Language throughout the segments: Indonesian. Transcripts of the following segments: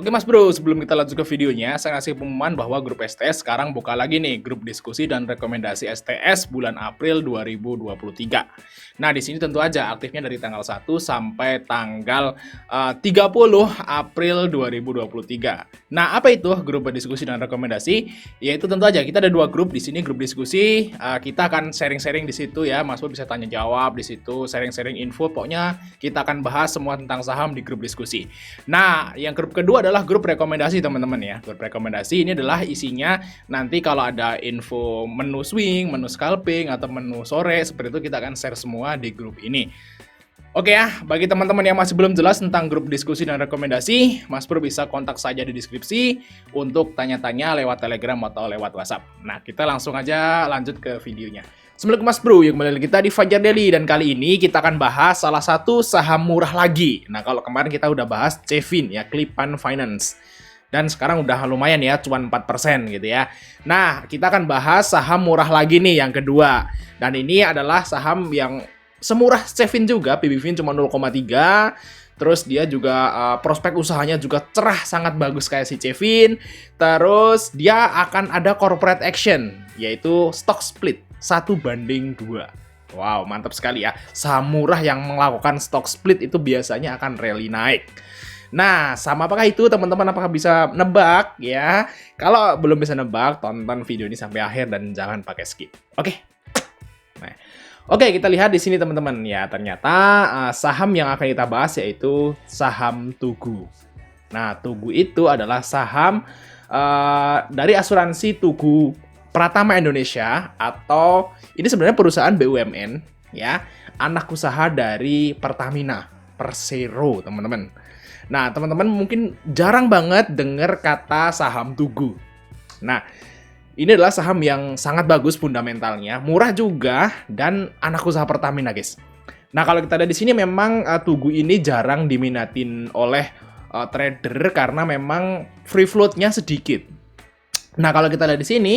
Oke Mas Bro, sebelum kita lanjut ke videonya, saya ngasih pengumuman bahwa grup STS sekarang buka lagi nih, grup diskusi dan rekomendasi STS bulan April 2023. Nah, di sini tentu aja aktifnya dari tanggal 1 sampai tanggal 30 April 2023. Nah, apa itu grup diskusi dan rekomendasi? Yaitu tentu aja kita ada dua grup di sini, grup diskusi, kita akan sharing-sharing di situ ya, Mas Bro bisa tanya jawab di situ, sharing-sharing info, pokoknya kita akan bahas semua tentang saham di grup diskusi. Nah, yang grup kedua adalah grup rekomendasi teman-teman ya. Grup rekomendasi ini adalah isinya nanti kalau ada info menu swing, menu scalping, atau menu sore, seperti itu kita akan share semua di grup ini. Oke ya, bagi teman-teman yang masih belum jelas tentang grup diskusi dan rekomendasi, Mas Bro bisa kontak saja di deskripsi untuk tanya-tanya lewat Telegram atau lewat WhatsApp. Nah, kita langsung aja lanjut ke videonya. Assalamualaikum Mas Bro, yang kembali kita di Fajar Daily, dan kali ini kita akan bahas salah satu saham murah lagi. Nah, kalau kemarin kita udah bahas Cevin ya, Clipan Finance. Dan sekarang udah lumayan ya, cuan 4% gitu ya. Nah, kita akan bahas saham murah lagi nih yang kedua. Dan ini adalah saham yang semurah Cevin juga, PBV cuma 0,3. Terus dia juga prospek usahanya juga cerah, sangat bagus kayak si Cevin. Terus dia akan ada corporate action, yaitu stock split 1:2. Wow, mantap sekali ya. Saham murah yang melakukan stock split itu biasanya akan rally naik. Nah, sama apakah itu teman-teman? Apakah bisa nebak ya? Kalau belum bisa nebak, tonton video ini sampai akhir dan jangan pakai skip. Oke. Nah, oke, kita lihat di sini teman-teman ya. Ternyata saham yang akan kita bahas yaitu saham Tugu. Nah, Tugu itu adalah saham dari asuransi Tugu Pratama Indonesia, atau ini sebenarnya perusahaan BUMN ya, anak usaha dari Pertamina, Persero, teman-teman. Nah, teman-teman mungkin jarang banget dengar kata saham Tugu. Nah, ini adalah saham yang sangat bagus fundamentalnya, murah juga, dan anak usaha Pertamina, guys. Nah, kalau kita lihat di sini memang Tugu ini jarang diminatin oleh trader karena memang free float-nya sedikit. Nah, kalau kita lihat di sini,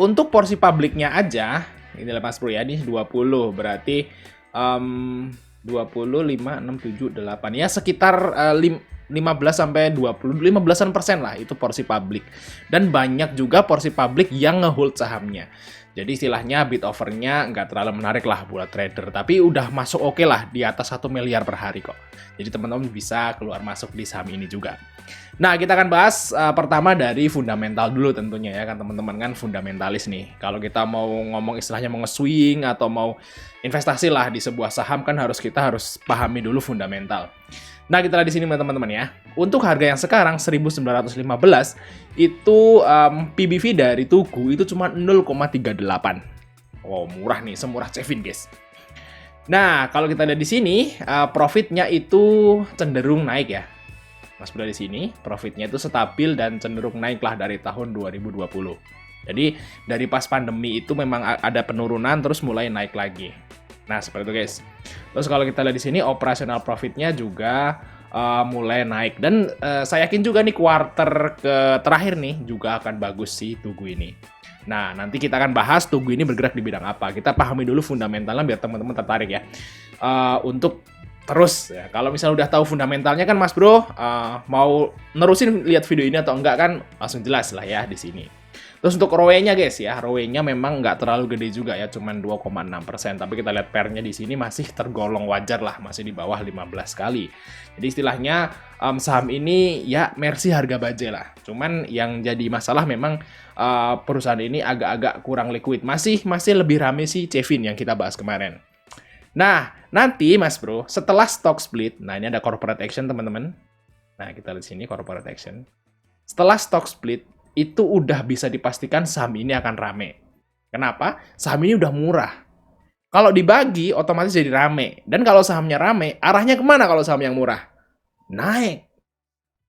untuk porsi publiknya aja, ini lah Mas Bro ya, ini 20, berarti 20, 5, 6, 7, 8, ya sekitar 15 sampai 20, 15% lah itu porsi publik. Dan banyak juga porsi publik yang ngehold sahamnya. Jadi istilahnya bid overnya nggak terlalu menarik lah buat trader, tapi udah masuk oke lah, di atas 1 miliar per hari kok. Jadi teman-teman bisa keluar masuk di saham ini juga. Nah, kita akan bahas pertama dari fundamental dulu tentunya ya kan teman-teman, kan fundamentalis nih. Kalau kita mau ngomong istilahnya mau nge-swing atau mau investasi lah di sebuah saham, kan kita harus pahami dulu fundamental. Nah, kita lihat di sini teman-teman ya. Untuk harga yang sekarang 1915 itu PBV dari Tugu itu cuma 0,38. Wow, murah nih, semurah Cevin, guys. Nah, kalau kita lihat di sini profitnya itu cenderung naik ya. Mas Bro di sini profitnya itu stabil dan cenderung naik lah dari tahun 2020. Jadi dari pas pandemi itu memang ada penurunan terus mulai naik lagi. Nah, seperti itu guys. Terus kalau kita lihat di sini operasional profitnya juga mulai naik, dan saya yakin juga nih kuarter terakhir nih juga akan bagus sih Tugu ini. Nah, nanti kita akan bahas Tugu ini bergerak di bidang apa. Kita pahami dulu fundamentalnya biar teman-teman tertarik ya. Untuk terus ya, kalau misalnya udah tahu fundamentalnya kan Mas Bro, mau nerusin lihat video ini atau enggak kan langsung jelas lah ya di sini. Terus untuk ROE-nya guys ya, ROE-nya memang nggak terlalu gede juga ya, cuman 2,6%. Tapi kita lihat pair-nya di sini masih tergolong wajar lah, masih di bawah 15 kali. Jadi istilahnya saham ini ya mercy harga baje lah. Cuman yang jadi masalah memang perusahaan ini agak-agak kurang liquid. Masih lebih rame sih Cevin yang kita bahas kemarin. Nah, nanti Mas Bro, setelah stock split, nah ini ada corporate action teman-teman. Nah, kita lihat sini corporate action. Setelah stock split, itu udah bisa dipastikan saham ini akan rame. Kenapa? Saham ini udah murah. Kalau dibagi, otomatis jadi rame. Dan kalau sahamnya rame, arahnya kemana kalau saham yang murah? Naik.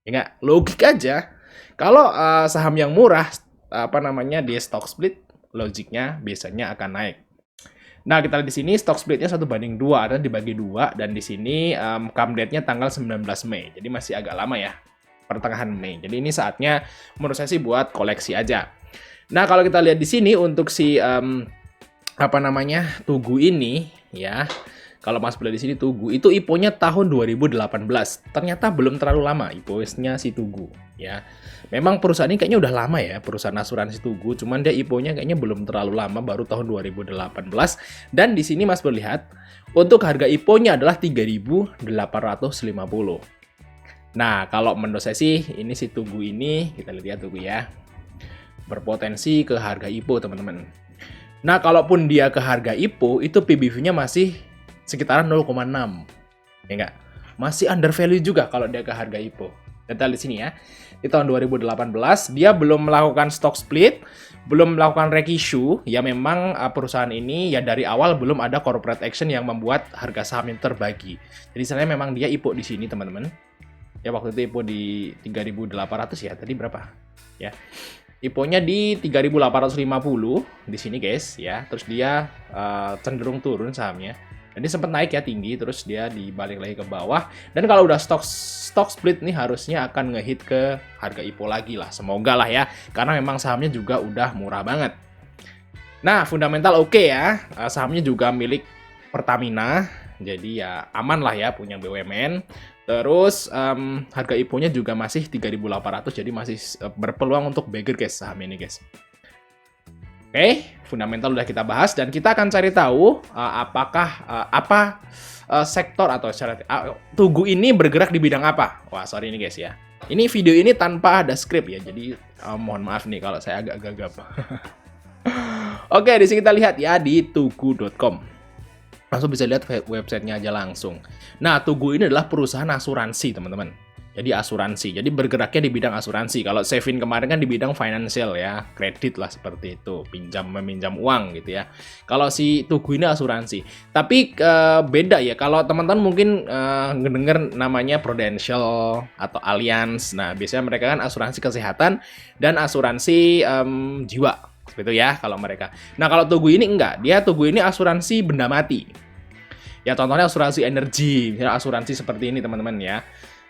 Ya nggak? Logik aja. Kalau saham yang murah, di stock split, logiknya biasanya akan naik. Nah, kita lihat di sini stock splitnya 1:2, ada dibagi 2, dan di sini come date-nya tanggal 19 Mei. Jadi masih agak lama ya, pertengahan Mei. Jadi ini saatnya menurut saya sih buat koleksi aja. Nah, kalau kita lihat di sini untuk si Tugu ini ya. Kalau Mas beli di sini Tugu, itu IPO-nya tahun 2018. Ternyata belum terlalu lama IPO-nya si Tugu, ya. Memang perusahaan ini kayaknya udah lama ya, perusahaan asuransi Tugu, cuman dia IPO-nya kayaknya belum terlalu lama, baru tahun 2018. Dan di sini Mas berlihat, untuk harga IPO-nya adalah 3.850. Nah, kalau menurut saya sih, ini si Tugu ini, kita lihat Tugu ya, berpotensi ke harga IPO, teman-teman. Nah, kalaupun dia ke harga IPO, itu PBV-nya masih sekitaran 0,6. Ya enggak? Masih undervalue juga kalau dia ke harga IPO. Kita lihat sini ya. Di tahun 2018, dia belum melakukan stock split, belum melakukan reissue. Ya memang perusahaan ini ya dari awal belum ada corporate action yang membuat harga sahamnya terbagi. Jadi sebenarnya memang dia IPO di sini, teman-teman. Ya waktu itu IPO di 3.800 ya. Tadi berapa? Ya. IPO-nya di 3.850 di sini guys ya. Terus dia cenderung turun sahamnya. Dan dia sempat naik ya tinggi, terus dia dibalik lagi ke bawah. Dan kalau udah stock split nih harusnya akan ngehit ke harga IPO lagi lah. Semoga lah ya, karena memang sahamnya juga udah murah banget. Nah, fundamental oke ya. Sahamnya juga milik Pertamina, jadi ya aman lah ya punya BUMN. Terus harga IPO-nya juga masih 3.800, jadi masih berpeluang untuk bagger guys saham ini guys. Oke, fundamental udah kita bahas dan kita akan cari tahu apakah sektor atau Tugu ini bergerak di bidang apa. Wah, sorry ini guys ya. Ini video ini tanpa ada skrip ya, jadi mohon maaf nih kalau saya agak gagap. Oke, di sini kita lihat ya di tugu.com. Langsung bisa lihat websitenya aja langsung. Nah, Tugu ini adalah perusahaan asuransi, teman-teman. Jadi asuransi, jadi bergeraknya di bidang asuransi. Kalau Sevin kemarin kan di bidang financial ya, kredit lah seperti itu, meminjam uang gitu ya. Kalau si Tugu ini asuransi. Tapi beda ya, kalau teman-teman mungkin ngedenger namanya Prudential atau Allianz. Nah, biasanya mereka kan asuransi kesehatan dan asuransi jiwa. Gitu ya kalau mereka. Nah, kalau Tugu ini enggak, dia Tugu ini asuransi benda mati. Ya contohnya asuransi energi, misalnya asuransi seperti ini teman-teman ya.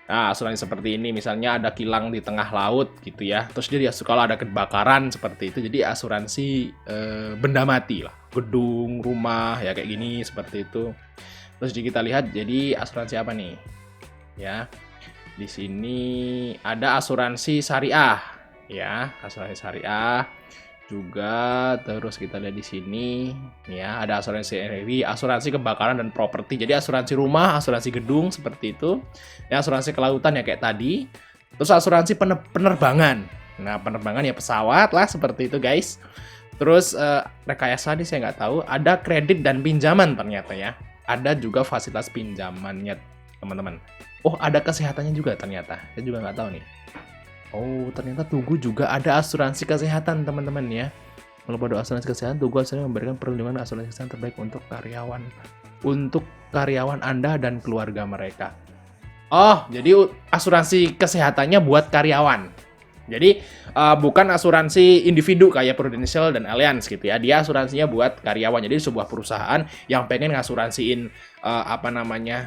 Nah, asuransi seperti ini misalnya ada kilang di tengah laut gitu ya. Terus dia kalau ada kebakaran seperti itu, jadi asuransi benda mati lah. Gedung, rumah ya kayak gini seperti itu. Terus kita lihat jadi asuransi apa nih? Ya. Di sini ada asuransi syariah ya, asuransi syariah. Juga terus kita lihat di sini ya ada asuransi energi, asuransi kebakaran dan properti. Jadi asuransi rumah, asuransi gedung seperti itu. Ya asuransi kelautan ya kayak tadi. Terus asuransi penerbangan. Nah, penerbangan ya pesawat lah seperti itu, guys. Terus rekayasa nih saya nggak tahu, ada kredit dan pinjaman ternyata ya. Ada juga fasilitas pinjamannya, teman-teman. Oh, ada kesehatannya juga ternyata. Saya juga nggak tahu nih. Oh, ternyata Tugu juga ada asuransi kesehatan, teman-teman ya. Kalau pada asuransi kesehatan, Tugu asuransi memberikan perlindungan asuransi kesehatan terbaik untuk karyawan Anda dan keluarga mereka. Oh, jadi asuransi kesehatannya buat karyawan. Jadi bukan asuransi individu kayak Prudential dan Allianz gitu ya. Dia asuransinya buat karyawan. Jadi sebuah perusahaan yang pengen ngasuransiin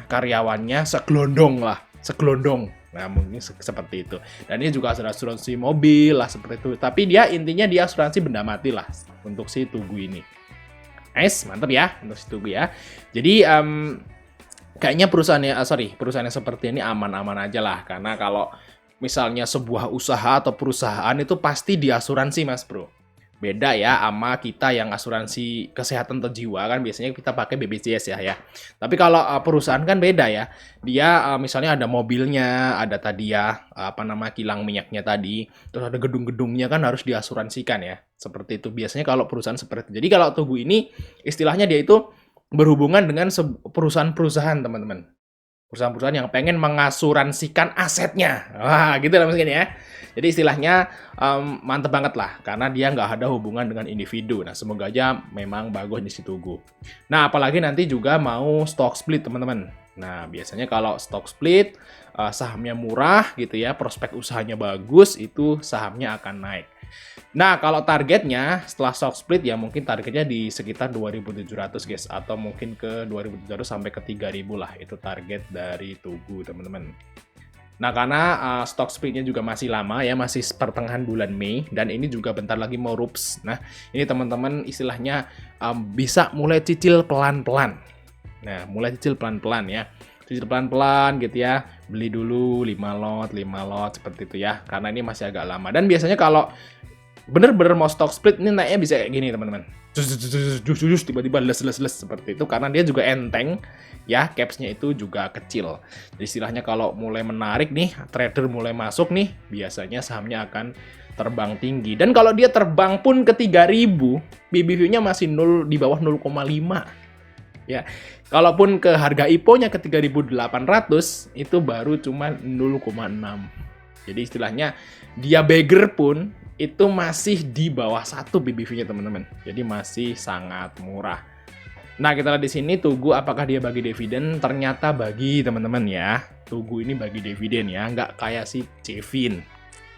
karyawannya segelondong. Nah, mungkin seperti itu. Dan ini juga asuransi mobil lah seperti itu. Tapi dia intinya dia asuransi benda mati lah untuk si Tugu ini. Nice, mantap ya untuk si Tugu ya. Jadi kayaknya perusahaannya seperti ini aman-aman aja lah. Karena kalau misalnya sebuah usaha atau perusahaan itu pasti diasuransi, Mas Bro. Beda ya sama kita yang asuransi kesehatan atau jiwa kan biasanya kita pakai BPJS ya. Tapi kalau perusahaan kan beda ya. Dia misalnya ada mobilnya, ada tadi ya kilang minyaknya tadi, terus ada gedung-gedungnya kan harus diasuransikan ya. Seperti itu biasanya kalau perusahaan seperti itu. Jadi kalau Tugu ini istilahnya dia itu berhubungan dengan perusahaan-perusahaan, teman-teman. Perusahaan-perusahaan yang pengen mengasuransikan asetnya. Wah, gitu lah mungkin ya. Jadi istilahnya mantep banget lah, karena dia nggak ada hubungan dengan individu. Nah, semoga aja memang bagus di situ Tugu. Nah, apalagi nanti juga mau stock split, teman-teman. Nah, biasanya kalau stock split, sahamnya murah gitu ya, prospek usahanya bagus, itu sahamnya akan naik. Nah, kalau targetnya setelah stock split ya mungkin targetnya di sekitar 2.700 guys, atau mungkin ke 2.700 sampai ke 3.000 lah, itu target dari Tugu teman-teman. Nah, karena stock splitnya juga masih lama ya, masih pertengahan bulan Mei, dan ini juga bentar lagi mau rups. Nah, ini teman-teman istilahnya bisa mulai cicil pelan-pelan. Nah, mulai cicil pelan-pelan ya. Cicil pelan-pelan gitu ya. Beli dulu 5 lot seperti itu ya. Karena ini masih agak lama. Dan biasanya kalau bener-bener mau stock split ini naiknya bisa kayak gini teman-teman. Tiba-tiba les seperti itu karena dia juga enteng ya, capsnya itu juga kecil. Jadi istilahnya kalau mulai menarik nih, trader mulai masuk nih, biasanya sahamnya akan terbang tinggi. Dan kalau dia terbang pun ke 3000, BBView-nya masih 0 di bawah 0,5. Ya. Kalaupun ke harga IPO-nya ke 3.800 itu baru cuma 0,6. Jadi istilahnya dia beggar pun itu masih di bawah 1 BBV-nya teman-teman. Jadi masih sangat murah. Nah, kita lihat di sini Tugu apakah dia bagi dividen? Ternyata bagi teman-teman ya. Tugu ini bagi dividen ya, nggak kayak si Cevin.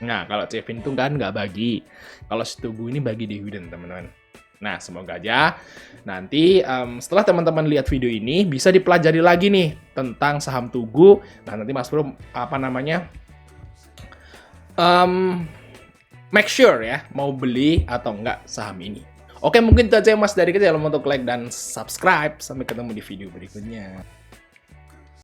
Nah, kalau Cevin itu kan nggak bagi. Kalau si Tugu ini bagi dividen teman-teman. Nah, semoga aja nanti setelah teman-teman lihat video ini bisa dipelajari lagi nih tentang saham Tugu. Nah, nanti Mas Bro make sure ya mau beli atau enggak saham ini. Oke, mungkin itu aja Mas dari kita. Jangan lupa untuk like dan subscribe. Sampai ketemu di video berikutnya.